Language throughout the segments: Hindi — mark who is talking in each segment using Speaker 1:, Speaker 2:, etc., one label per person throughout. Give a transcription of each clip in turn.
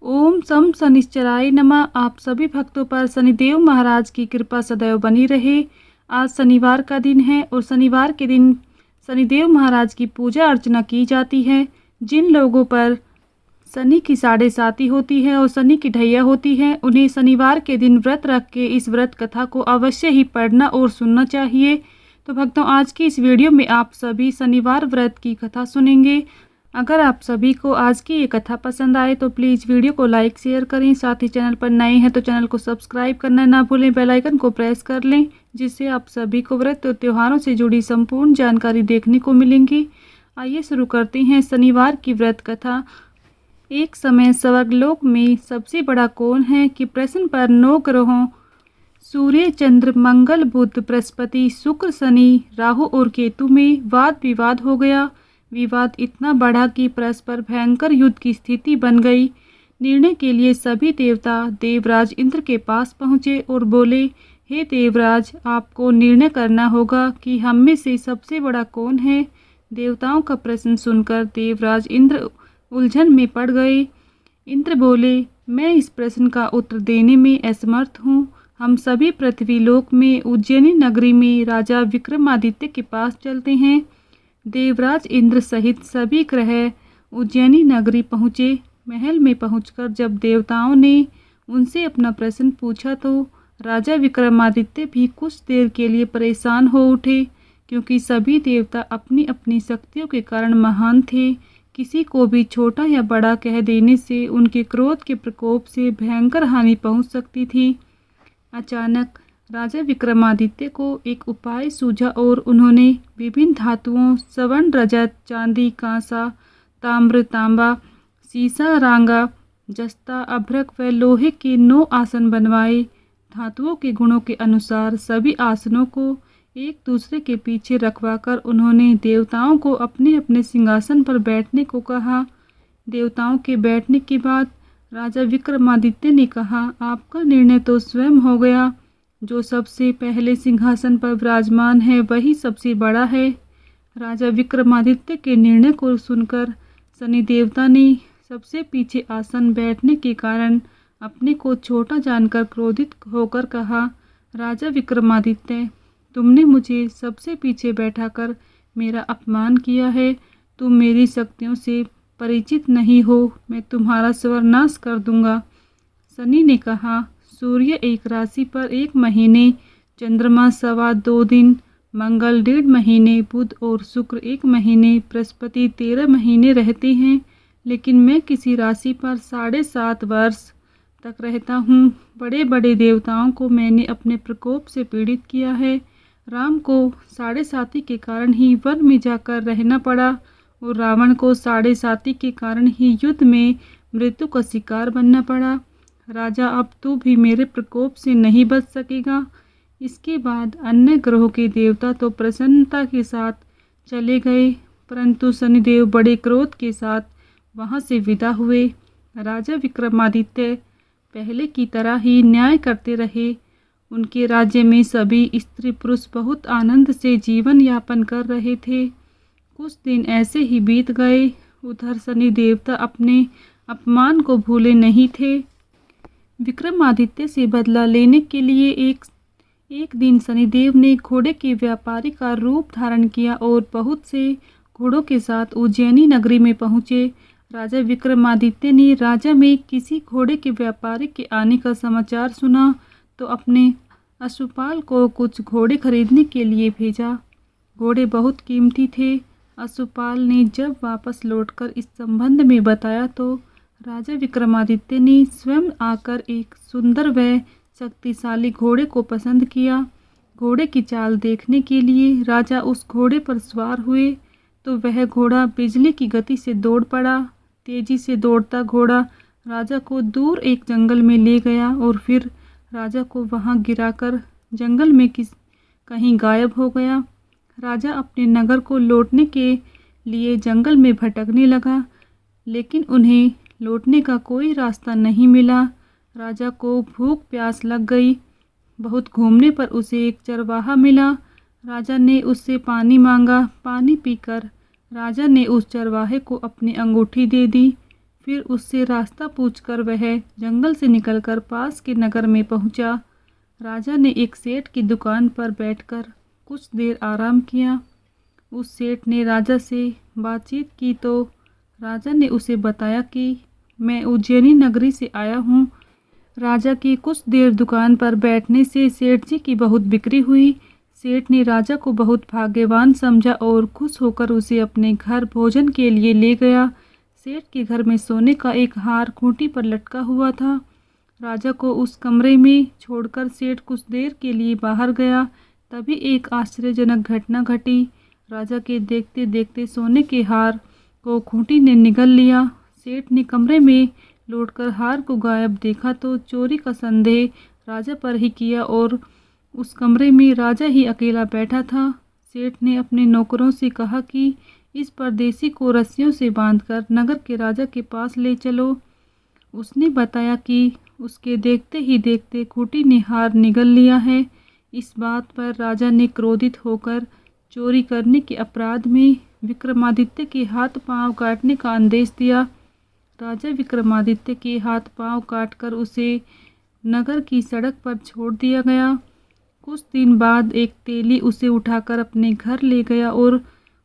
Speaker 1: ओम सम शनिश्चराय नमः। आप सभी भक्तों पर शनिदेव महाराज की कृपा सदैव बनी रहे। आज शनिवार का दिन है और शनिवार के दिन शनिदेव महाराज की पूजा अर्चना की जाती है। जिन लोगों पर शनि की साढ़े साती होती है और शनि की ढैया होती है, उन्हें शनिवार के दिन व्रत रख के इस व्रत कथा को अवश्य ही पढ़ना और सुनना चाहिए। तो भक्तों, आज की इस वीडियो में आप सभी शनिवार व्रत की कथा सुनेंगे। अगर आप सभी को आज की ये कथा पसंद आए तो प्लीज़ वीडियो को लाइक शेयर करें। साथ ही चैनल पर नए हैं तो चैनल को सब्सक्राइब करना ना भूलें, बेल आइकन को प्रेस कर लें, जिससे आप सभी को व्रत और त्योहारों से जुड़ी संपूर्ण जानकारी देखने को मिलेंगी। आइए शुरू करते हैं शनिवार की व्रत कथा। एक समय स्वर्गलोक में सबसे बड़ा कौन है कि प्रश्न पर 9 ग्रहों सूर्य, चंद्र, मंगल, बुध, बृहस्पति, शुक्र, शनि, राहु और केतु में वाद विवाद हो गया। विवाद इतना बढ़ा कि परस्पर भयंकर युद्ध की स्थिति बन गई। निर्णय के लिए सभी देवता देवराज इंद्र के पास पहुँचे और बोले, हे देवराज, आपको निर्णय करना होगा कि हम में से सबसे बड़ा कौन है। देवताओं का प्रश्न सुनकर देवराज इंद्र उलझन में पड़ गए। इंद्र बोले, मैं इस प्रश्न का उत्तर देने में असमर्थ हूँ। हम सभी पृथ्वी लोक में उज्जैनी नगरी में राजा विक्रमादित्य के पास चलते हैं। देवराज इंद्र सहित सभी ग्रह उज्जैनी नगरी पहुँचे। महल में पहुंचकर जब देवताओं ने उनसे अपना प्रश्न पूछा तो राजा विक्रमादित्य भी कुछ देर के लिए परेशान हो उठे, क्योंकि सभी देवता अपनी अपनी शक्तियों के कारण महान थे। किसी को भी छोटा या बड़ा कह देने से उनके क्रोध के प्रकोप से भयंकर हानि पहुंच सकती थी। अचानक राजा विक्रमादित्य को एक उपाय सूझा और उन्होंने विभिन्न धातुओं स्वर्ण, रजत, चांदी, कांसा, ताम्र, तांबा, सीसा, रांगा, जस्ता, अभ्रक व लोहे के 9 आसन बनवाए। धातुओं के गुणों के अनुसार सभी आसनों को एक दूसरे के पीछे रखवाकर उन्होंने देवताओं को अपने अपने सिंहासन पर बैठने को कहा। देवताओं के बैठने के बाद राजा विक्रमादित्य ने कहा, आपका निर्णय तो स्वयं हो गया। जो सबसे पहले सिंहासन पर विराजमान है वही सबसे बड़ा है। राजा विक्रमादित्य के निर्णय को सुनकर शनि देवता ने सबसे पीछे आसन बैठने के कारण अपने को छोटा जानकर क्रोधित होकर कहा, राजा विक्रमादित्य, तुमने मुझे सबसे पीछे बैठाकर मेरा अपमान किया है। तुम मेरी शक्तियों से परिचित नहीं हो। मैं तुम्हारा सर्वनाश कर दूंगा। शनि ने कहा, सूर्य एक राशि पर 1 महीने, चंद्रमा 2.25 दिन, मंगल 1.5 महीने, बुध और शुक्र 1 महीने, बृहस्पति 13 महीने रहते हैं, लेकिन मैं किसी राशि पर 7.5 वर्ष तक रहता हूँ। बड़े बड़े देवताओं को मैंने अपने प्रकोप से पीड़ित किया है। राम को 7.5 के कारण ही वन में जाकर रहना पड़ा और रावण को 7.5 के कारण ही युद्ध में मृत्यु का शिकार बनना पड़ा। राजा, अब तू भी मेरे प्रकोप से नहीं बच सकेगा। इसके बाद अन्य ग्रहों के देवता तो प्रसन्नता के साथ चले गए, परंतु शनिदेव बड़े क्रोध के साथ वहां से विदा हुए। राजा विक्रमादित्य पहले की तरह ही न्याय करते रहे। उनके राज्य में सभी स्त्री पुरुष बहुत आनंद से जीवन यापन कर रहे थे। कुछ दिन ऐसे ही बीत गए। उधर शनि देवता अपने अपमान को भूले नहीं थे। विक्रमादित्य से बदला लेने के लिए एक दिन शनिदेव ने घोड़े के व्यापारी का रूप धारण किया और बहुत से घोड़ों के साथ उज्जैनी नगरी में पहुँचे। राजा विक्रमादित्य ने राजा में किसी घोड़े के व्यापारी के आने का समाचार सुना तो अपने अश्वपाल को कुछ घोड़े खरीदने के लिए भेजा। घोड़े बहुत कीमती थे। अश्वपाल ने जब वापस लौटकर इस संबंध में बताया तो राजा विक्रमादित्य ने स्वयं आकर एक सुंदर व शक्तिशाली घोड़े को पसंद किया। घोड़े की चाल देखने के लिए राजा उस घोड़े पर सवार हुए तो वह घोड़ा बिजली की गति से दौड़ पड़ा। तेजी से दौड़ता घोड़ा राजा को दूर एक जंगल में ले गया और फिर राजा को वहां गिराकर जंगल में कहीं गायब हो गया। राजा अपने नगर को लौटने के लिए जंगल में भटकने लगा, लेकिन उन्हें लौटने का कोई रास्ता नहीं मिला। राजा को भूख प्यास लग गई। बहुत घूमने पर उसे एक चरवाहा मिला। राजा ने उससे पानी मांगा। पानी पीकर राजा ने उस चरवाहे को अपनी अंगूठी दे दी। फिर उससे रास्ता पूछकर वह जंगल से निकलकर पास के नगर में पहुंचा। राजा ने एक सेठ की दुकान पर बैठकर कुछ देर आराम किया। उस सेठ ने राजा से बातचीत की तो राजा ने उसे बताया कि मैं उज्जैनी नगरी से आया हूँ। राजा की कुछ देर दुकान पर बैठने से सेठ जी की बहुत बिक्री हुई। सेठ ने राजा को बहुत भाग्यवान समझा और खुश होकर उसे अपने घर भोजन के लिए ले गया। सेठ के घर में सोने का एक हार खूंटी पर लटका हुआ था। राजा को उस कमरे में छोड़कर सेठ कुछ देर के लिए बाहर गया। तभी एक आश्चर्यजनक घटना घटी। राजा के देखते देखते सोने के हार को खूंटी ने निगल लिया। सेठ ने कमरे में लौटकर हार को गायब देखा तो चोरी का संदेह राजा पर ही किया और उस कमरे में राजा ही अकेला बैठा था। सेठ ने अपने नौकरों से कहा कि इस परदेसी को रस्सियों से बांधकर नगर के राजा के पास ले चलो। उसने बताया कि उसके देखते ही देखते खूंटी ने हार निगल लिया है। इस बात पर राजा ने क्रोधित होकर चोरी करने के अपराध में विक्रमादित्य के हाथ पांव काटने का आदेश दिया। राजा विक्रमादित्य के हाथ पांव काटकर उसे नगर की सड़क पर छोड़ दिया गया। कुछ दिन बाद एक तेली उसे उठाकर अपने घर ले गया और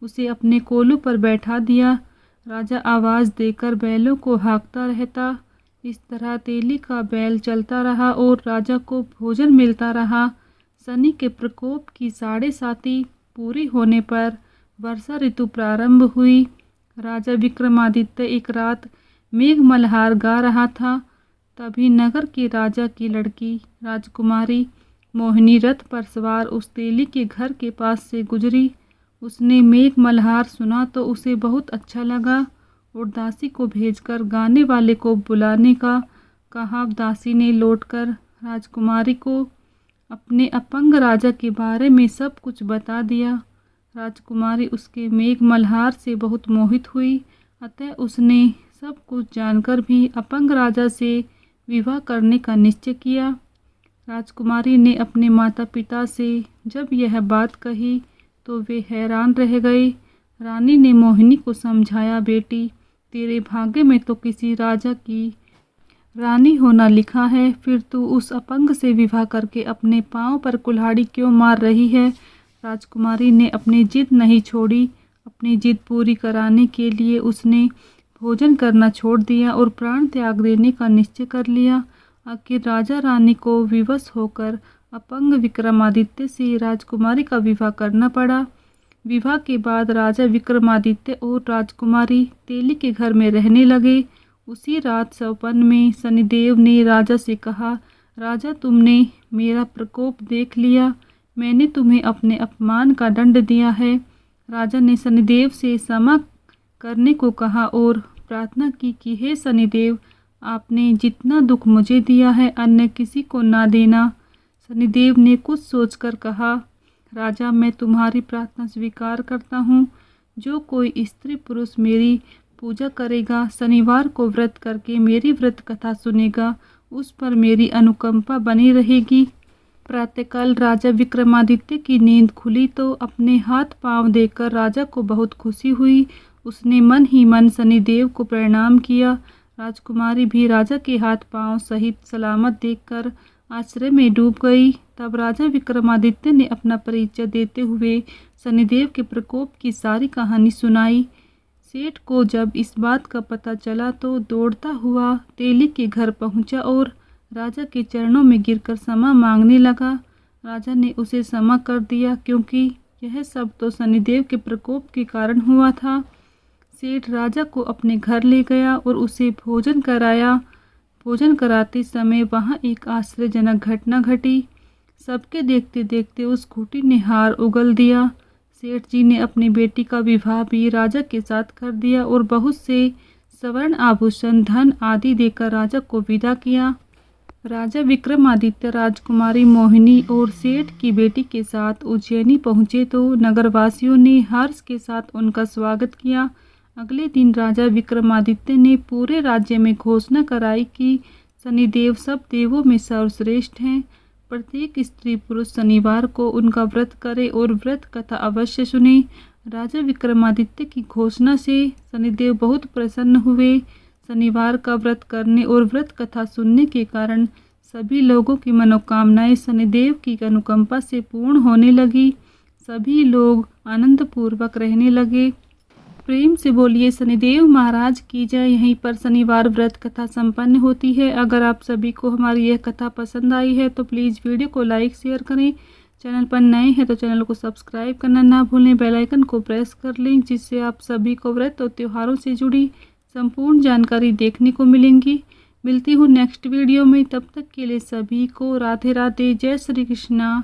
Speaker 1: उसे अपने कोलू पर बैठा दिया। राजा आवाज़ देकर बैलों को हाँकता रहता। इस तरह तेली का बैल चलता रहा और राजा को भोजन मिलता रहा। शनि के प्रकोप की 7.5 पूरी होने पर वर्षा ऋतु प्रारंभ हुई। राजा विक्रमादित्य एक रात मेघ मल्हार गा रहा था। तभी नगर के राजा की लड़की राजकुमारी मोहिनी रथ पर सवार उस तेली के घर के पास से गुजरी। उसने मेघ मल्हार सुना तो उसे बहुत अच्छा लगा और दासी को भेजकर गाने वाले को बुलाने का कहा। दासी ने लौटकर राजकुमारी को अपने अपंग राजा के बारे में सब कुछ बता दिया। राजकुमारी उसके मेघ मल्हार से बहुत मोहित हुई, अतः उसने सब कुछ जानकर भी अपंग राजा से विवाह करने का निश्चय किया। राजकुमारी ने अपने माता पिता से जब यह बात कही तो वे हैरान रह गए। रानी ने मोहिनी को समझाया, बेटी, तेरे भाग्य में तो किसी राजा की रानी होना लिखा है, फिर तू उस अपंग से विवाह करके अपने पांव पर कुल्हाड़ी क्यों मार रही है। राजकुमारी ने अपनी जिद नहीं छोड़ी। अपनी जिद पूरी कराने के लिए उसने भोजन करना छोड़ दिया और प्राण त्याग देने का निश्चय कर लिया। आखिर राजा रानी को विवश होकर अपंग विक्रमादित्य से राजकुमारी का विवाह करना पड़ा। विवाह के बाद राजा विक्रमादित्य और राजकुमारी तेली के घर में रहने लगे। उसी रात सपन में शनिदेव ने राजा से कहा, राजा, तुमने मेरा प्रकोप देख लिया। मैंने तुम्हें अपने अपमान का दंड दिया है। राजा ने शनिदेव से क्षमा करने को कहा और प्रार्थना की कि हे शनिदेव, आपने जितना दुख मुझे दिया है अन्य किसी को ना देना। शनिदेव ने कुछ सोचकर कहा, राजा, मैं तुम्हारी प्रार्थना स्वीकार करता हूँ। जो कोई स्त्री पुरुष मेरी पूजा करेगा, शनिवार को व्रत करके मेरी व्रत कथा सुनेगा, उस पर मेरी अनुकंपा बनी रहेगी। प्रातःकाल राजा विक्रमादित्य की नींद खुली तो अपने हाथ पांव देखकर राजा को बहुत खुशी हुई। उसने मन ही मन शनिदेव को प्रणाम किया। राजकुमारी भी राजा के हाथ पांव सहित सलामत देखकर आश्चर्य में डूब गई। तब राजा विक्रमादित्य ने अपना परिचय देते हुए शनिदेव के प्रकोप की सारी कहानी सुनाई। सेठ को जब इस बात का पता चला तो दौड़ता हुआ तेली के घर पहुंचा और राजा के चरणों में गिरकर क्षमा मांगने लगा। राजा ने उसे क्षमा कर दिया क्योंकि यह सब तो शनिदेव के प्रकोप के कारण हुआ था। सेठ राजा को अपने घर ले गया और उसे भोजन कराया। भोजन कराते समय वहाँ एक आश्चर्यजनक घटना घटी। सबके देखते देखते उस खूंटी ने हार उगल दिया। सेठ जी ने अपनी बेटी का विवाह भी राजा के साथ कर दिया और बहुत से स्वर्ण आभूषण, धन आदि देकर राजा को विदा किया। राजा विक्रमादित्य राजकुमारी मोहिनी और सेठ की बेटी के साथ उज्जैनी पहुँचे तो नगरवासियों ने हर्ष के साथ उनका स्वागत किया। अगले दिन राजा विक्रमादित्य ने पूरे राज्य में घोषणा कराई कि शनिदेव सब देवों में सर्वश्रेष्ठ हैं। प्रत्येक स्त्री पुरुष शनिवार को उनका व्रत करे और व्रत कथा अवश्य सुने। राजा विक्रमादित्य की घोषणा से शनिदेव बहुत प्रसन्न हुए। शनिवार का व्रत करने और व्रत कथा सुनने के कारण सभी लोगों की मनोकामनाएं शनिदेव की अनुकंपा से पूर्ण होने लगी। सभी लोग आनंदपूर्वक रहने लगे। प्रेम से बोलिए शनिदेव महाराज की जय। यहीं पर शनिवार व्रत कथा संपन्न होती है। अगर आप सभी को हमारी यह कथा पसंद आई है तो प्लीज़ वीडियो को लाइक शेयर करें। चैनल पर नए हैं तो चैनल को सब्सक्राइब करना ना भूलें। बेल आइकन को प्रेस कर लें, जिससे आप सभी को व्रत और त्योहारों से जुड़ी संपूर्ण जानकारी देखने को मिलेंगी। मिलती हूँ नेक्स्ट वीडियो में, तब तक के लिए सभी को राधे राधे। जय श्री कृष्णा।